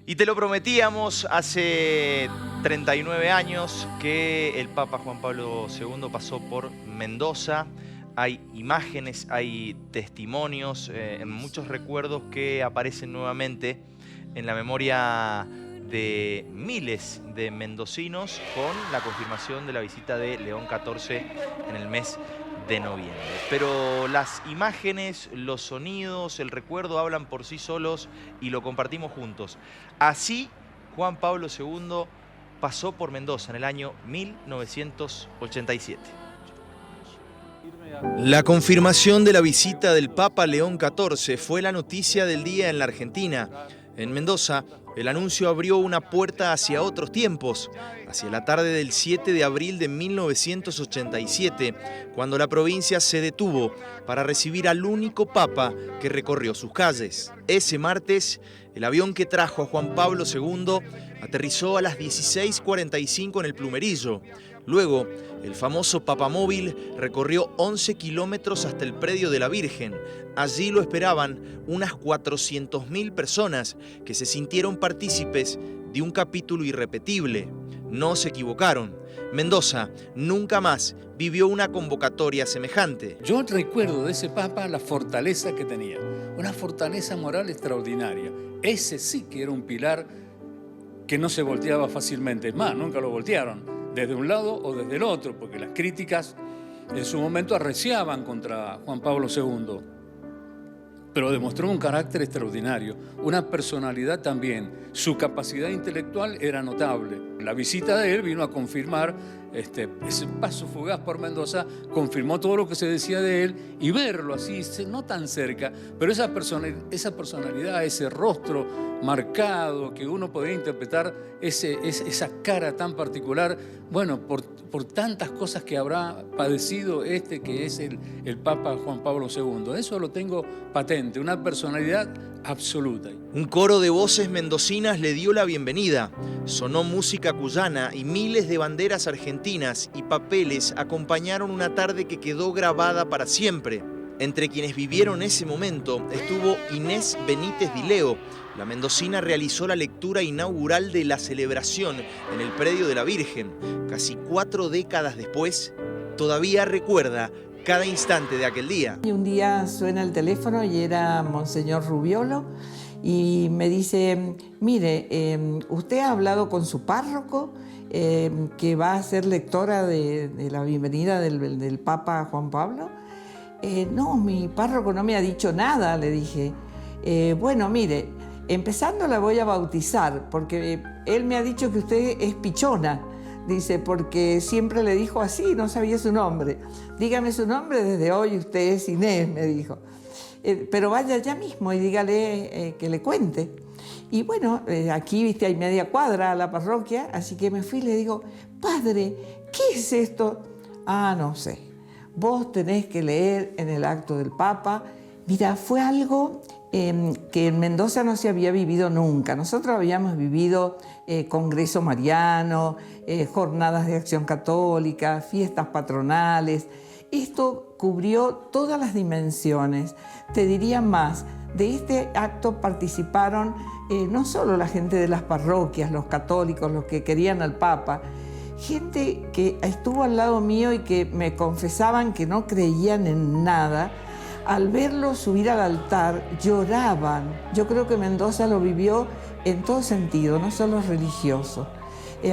Y te lo prometíamos hace 39 años que el Papa Juan Pablo II pasó por Mendoza. Hay imágenes, hay testimonios, muchos recuerdos que aparecen nuevamente en la memoria de miles de mendocinos con la confirmación de la visita de León XIV en el mes de noviembre. Pero las imágenes, los sonidos, el recuerdo hablan por sí solos y lo compartimos juntos. Así, Juan Pablo II pasó por Mendoza en el año 1987. La confirmación de la visita del Papa León XIV fue la noticia del día en la Argentina. En Mendoza, el anuncio abrió una puerta hacia otros tiempos, hacia la tarde del 7 de abril de 1987, cuando la provincia se detuvo para recibir al único papa que recorrió sus calles. Ese martes, el avión que trajo a Juan Pablo II aterrizó a las 16:45 en el Plumerillo. Luego, el famoso papamóvil recorrió 11 kilómetros hasta el predio de la Virgen. Allí lo esperaban unas 400.000 personas que se sintieron partícipes de un capítulo irrepetible. No se equivocaron. Mendoza nunca más vivió una convocatoria semejante. Yo recuerdo de ese papa la fortaleza que tenía, una fortaleza moral extraordinaria. Ese sí que era un pilar que no se volteaba fácilmente. Es más, nunca lo voltearon, desde un lado o desde el otro, porque las críticas en su momento arreciaban contra Juan Pablo II. Pero demostró un carácter extraordinario, una personalidad también. Su capacidad intelectual era notable. La visita de él vino a confirmar ese paso fugaz por Mendoza, confirmó todo lo que se decía de él, y verlo así, no tan cerca, pero esa personalidad, ese rostro marcado que uno podría interpretar, esa cara tan particular, bueno, por tantas cosas que habrá padecido que es el Papa Juan Pablo II. Eso lo tengo patente, una personalidad absoluta. Un coro de voces mendocinas le dio la bienvenida. Sonó música cuyana y miles de banderas argentinas y papeles acompañaron una tarde que quedó grabada para siempre. Entre quienes vivieron ese momento estuvo Inés Benítez Dileo. La mendocina realizó la lectura inaugural de la celebración en el predio de la Virgen. Casi 4 décadas después, todavía recuerda cada instante de aquel día. Y un día suena el teléfono y era Monseñor Rubiolo y me dice, mire, usted ha hablado con su párroco que va a ser lectora de la bienvenida del Papa Juan Pablo. No, mi párroco no me ha dicho nada, le dije. Bueno, mire, empezando la voy a bautizar porque él me ha dicho que usted es pichona. Dice, porque siempre le dijo así, no sabía su nombre. Dígame su nombre, desde hoy usted es Inés, me dijo. Pero vaya ya mismo y dígale que le cuente. Y bueno, aquí, viste, hay media cuadra a la parroquia, así que me fui y le digo, padre, ¿qué es esto? Ah, no sé. Vos tenés que leer en el acto del Papa. Mira, fue algo que en Mendoza no se había vivido nunca. Nosotros habíamos vivido Congreso Mariano, jornadas de acción católica, fiestas patronales. Esto cubrió todas las dimensiones. Te diría más, de este acto participaron no solo la gente de las parroquias, los católicos, los que querían al Papa, gente que estuvo al lado mío y que me confesaban que no creían en nada. Al verlo subir al altar, lloraban. Yo creo que Mendoza lo vivió en todo sentido, no solo religioso.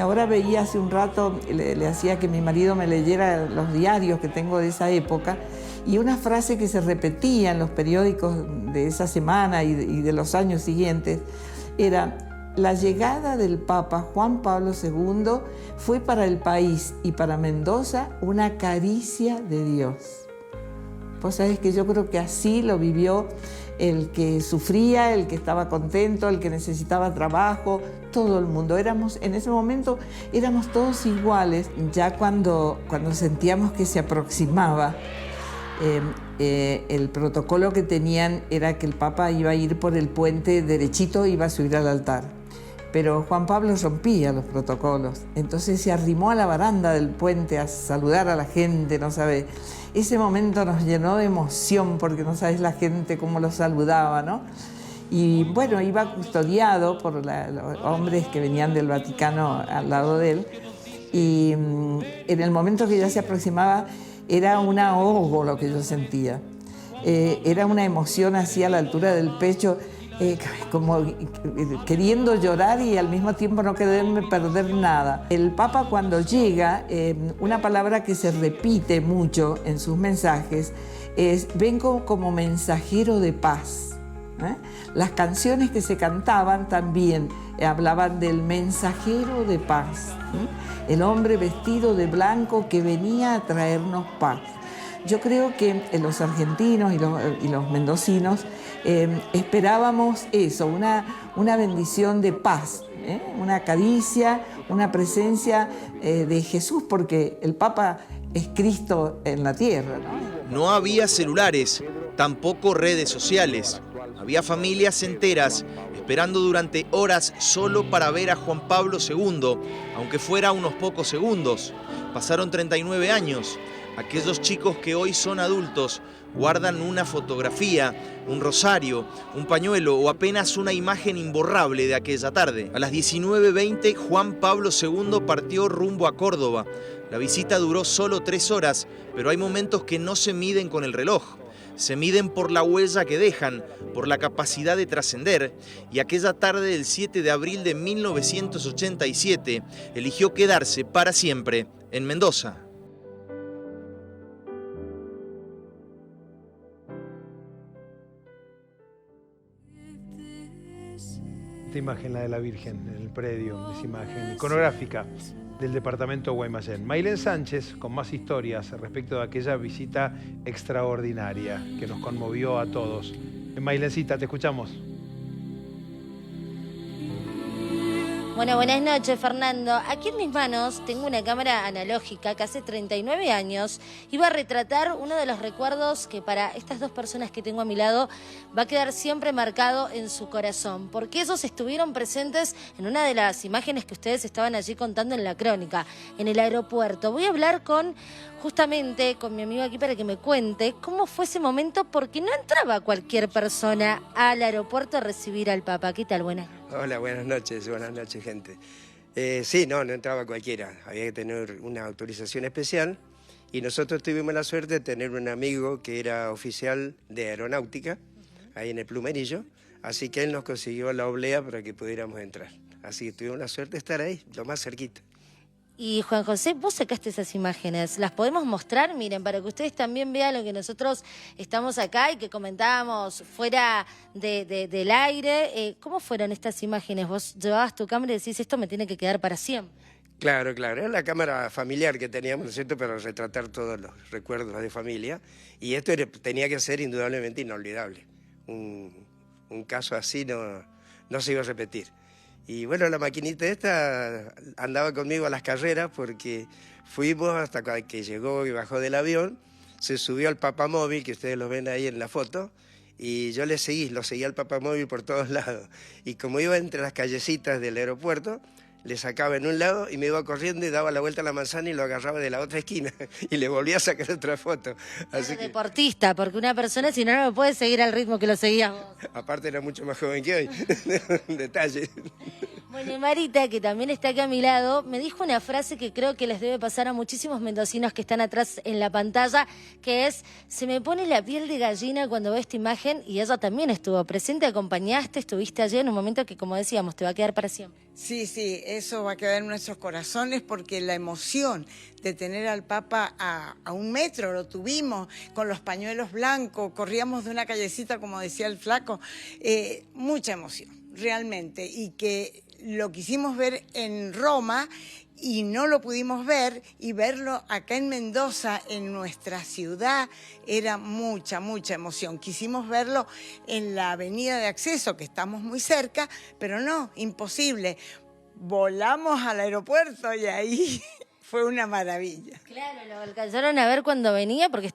Ahora veía hace un rato, le hacía que mi marido me leyera los diarios que tengo de esa época, y una frase que se repetía en los periódicos de esa semana y de los años siguientes era: la llegada del Papa Juan Pablo II fue para el país y para Mendoza una caricia de Dios. Vos sabés que yo creo que así lo vivió el que sufría, el que estaba contento, el que necesitaba trabajo, todo el mundo. En ese momento éramos todos iguales. Ya cuando sentíamos que se aproximaba, el protocolo que tenían era que el Papa iba a ir por el puente derechito, iba a subir al altar. Pero Juan Pablo rompía los protocolos, entonces se arrimó a la baranda del puente a saludar a la gente, no sabe. Ese momento nos llenó de emoción porque no sabes la gente cómo lo saludaba, ¿no? Y bueno, iba custodiado por los hombres que venían del Vaticano al lado de él. Y en el momento que ya se aproximaba, era un ahogo lo que yo sentía. Era una emoción así a la altura del pecho, como queriendo llorar y al mismo tiempo no quererme perder nada. El Papa cuando llega, una palabra que se repite mucho en sus mensajes es: vengo como mensajero de paz. Las canciones que se cantaban también hablaban del mensajero de paz, el hombre vestido de blanco que venía a traernos paz. Yo creo que los argentinos y los mendocinos esperábamos eso, una bendición de paz, una caricia, una presencia de Jesús, porque el Papa es Cristo en la tierra, ¿no? No había celulares, tampoco redes sociales. Había familias enteras esperando durante horas solo para ver a Juan Pablo II, aunque fuera unos pocos segundos. Pasaron 39 años. Aquellos chicos que hoy son adultos guardan una fotografía, un rosario, un pañuelo o apenas una imagen imborrable de aquella tarde. A las 19:20, Juan Pablo II partió rumbo a Córdoba. La visita duró solo 3 horas, pero hay momentos que no se miden con el reloj. Se miden por la huella que dejan, por la capacidad de trascender, y aquella tarde del 7 de abril de 1987 eligió quedarse para siempre en Mendoza. Esta imagen, la de la Virgen en el predio, esa imagen iconográfica del departamento Guaymallén. Maylén Sánchez con más historias respecto de aquella visita extraordinaria que nos conmovió a todos. Maylencita, te escuchamos. Bueno, buenas noches, Fernando. Aquí en mis manos tengo una cámara analógica que hace 39 años iba a retratar uno de los recuerdos que para estas dos personas que tengo a mi lado va a quedar siempre marcado en su corazón, porque ellos estuvieron presentes en una de las imágenes que ustedes estaban allí contando en la crónica, en el aeropuerto. Voy a hablar justamente con mi amigo aquí para que me cuente cómo fue ese momento, porque no entraba cualquier persona al aeropuerto a recibir al Papa. ¿Qué tal? Buenas. Hola, buenas noches, gente. Sí, no entraba cualquiera, había que tener una autorización especial y nosotros tuvimos la suerte de tener un amigo que era oficial de aeronáutica, ahí en el Plumerillo, así que él nos consiguió la oblea para que pudiéramos entrar. Así que tuvimos la suerte de estar ahí, lo más cerquita. Y Juan José, vos sacaste esas imágenes, ¿las podemos mostrar? Miren, para que ustedes también vean lo que nosotros estamos acá y que comentábamos fuera del aire. ¿Cómo fueron estas imágenes? Vos llevabas tu cámara y decís, esto me tiene que quedar para siempre. Claro, era la cámara familiar que teníamos, ¿no es cierto?, para retratar todos los recuerdos de familia. Y esto tenía que ser indudablemente inolvidable. Un caso así no se iba a repetir. Y bueno, la maquinita esta andaba conmigo a las carreras porque fuimos hasta que llegó y bajó del avión, se subió al papamóvil, que ustedes lo ven ahí en la foto, y yo lo seguí al papamóvil por todos lados. Y como iba entre las callecitas del aeropuerto, le sacaba en un lado y me iba corriendo y daba la vuelta a la manzana y lo agarraba de la otra esquina y le volvía a sacar otra foto. Así que... Deportista, porque una persona si no me puede seguir al ritmo que lo seguías vos. Aparte era mucho más joven que hoy, un detalle. Bueno, y Marita, que también está aquí a mi lado, me dijo una frase que creo que les debe pasar a muchísimos mendocinos que están atrás en la pantalla, que es: se me pone la piel de gallina cuando veo esta imagen, y ella también estuvo presente, acompañaste, estuviste allí en un momento que, como decíamos, te va a quedar para siempre. Sí, eso va a quedar en nuestros corazones porque la emoción de tener al Papa a 1 metro, lo tuvimos con los pañuelos blancos, corríamos de una callecita, como decía el flaco, mucha emoción, realmente, y que lo quisimos ver en Roma y no lo pudimos ver, y verlo acá en Mendoza, en nuestra ciudad, era mucha emoción. Quisimos verlo en la avenida de acceso, que estamos muy cerca, pero no, imposible. Volamos al aeropuerto y ahí fue una maravilla. Claro, lo alcanzaron a ver cuando venía, porque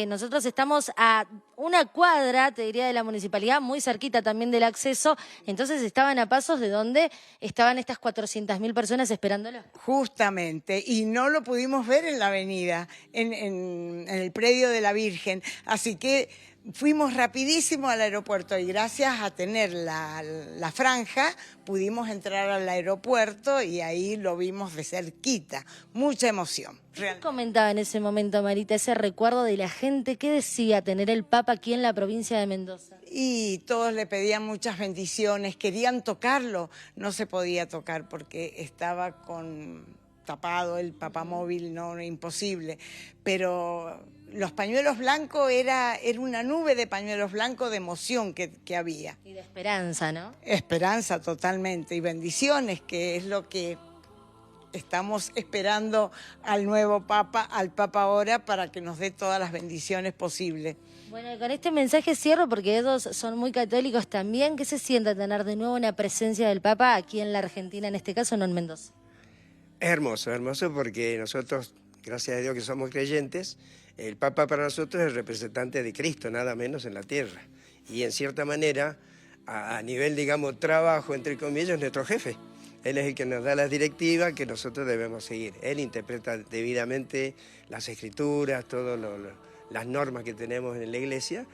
nosotros estamos a 1 cuadra, te diría, de la municipalidad, muy cerquita también del acceso, entonces estaban a pasos de donde estaban estas 400.000 personas esperándolo. Justamente, y no lo pudimos ver en la avenida, en el predio de la Virgen, así que fuimos rapidísimo al aeropuerto y gracias a tener la franja pudimos entrar al aeropuerto y ahí lo vimos de cerquita. Mucha emoción. ¿Qué comentaba en ese momento, Marita, ese recuerdo de la gente? ¿Qué decía tener el Papa aquí en la provincia de Mendoza? Y todos le pedían muchas bendiciones, querían tocarlo, no se podía tocar porque estaba tapado el papamóvil, no, imposible, pero los pañuelos blancos era una nube de pañuelos blancos de emoción que había. Y de esperanza, ¿no? Esperanza totalmente, y bendiciones, que es lo que estamos esperando al nuevo Papa, al Papa ahora, para que nos dé todas las bendiciones posibles. Bueno, y con este mensaje cierro porque ellos son muy católicos también. ¿Qué se siente tener de nuevo una presencia del Papa aquí en la Argentina, en este caso no en Mendoza? Es hermoso porque nosotros, gracias a Dios que somos creyentes, el Papa para nosotros es el representante de Cristo, nada menos en la tierra. Y en cierta manera, a nivel, digamos, trabajo, entre comillas, es nuestro jefe. Él es el que nos da las directivas que nosotros debemos seguir. Él interpreta debidamente las escrituras, todas las normas que tenemos en la iglesia,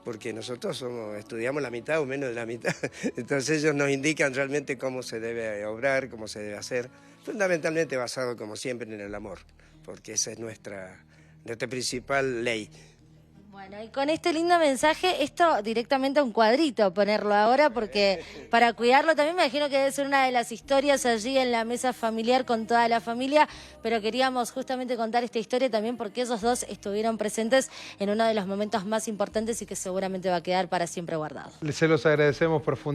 porque nosotros estudiamos la mitad o menos de la mitad. Entonces ellos nos indican realmente cómo se debe obrar, cómo se debe hacer, fundamentalmente basado, como siempre, en el amor, porque esa es nuestra principal ley. Bueno, y con este lindo mensaje, esto directamente a un cuadrito, ponerlo ahora, porque para cuidarlo también me imagino que debe ser una de las historias allí en la mesa familiar con toda la familia, pero queríamos justamente contar esta historia también porque esos dos estuvieron presentes en uno de los momentos más importantes y que seguramente va a quedar para siempre guardado. Se los agradecemos profundamente.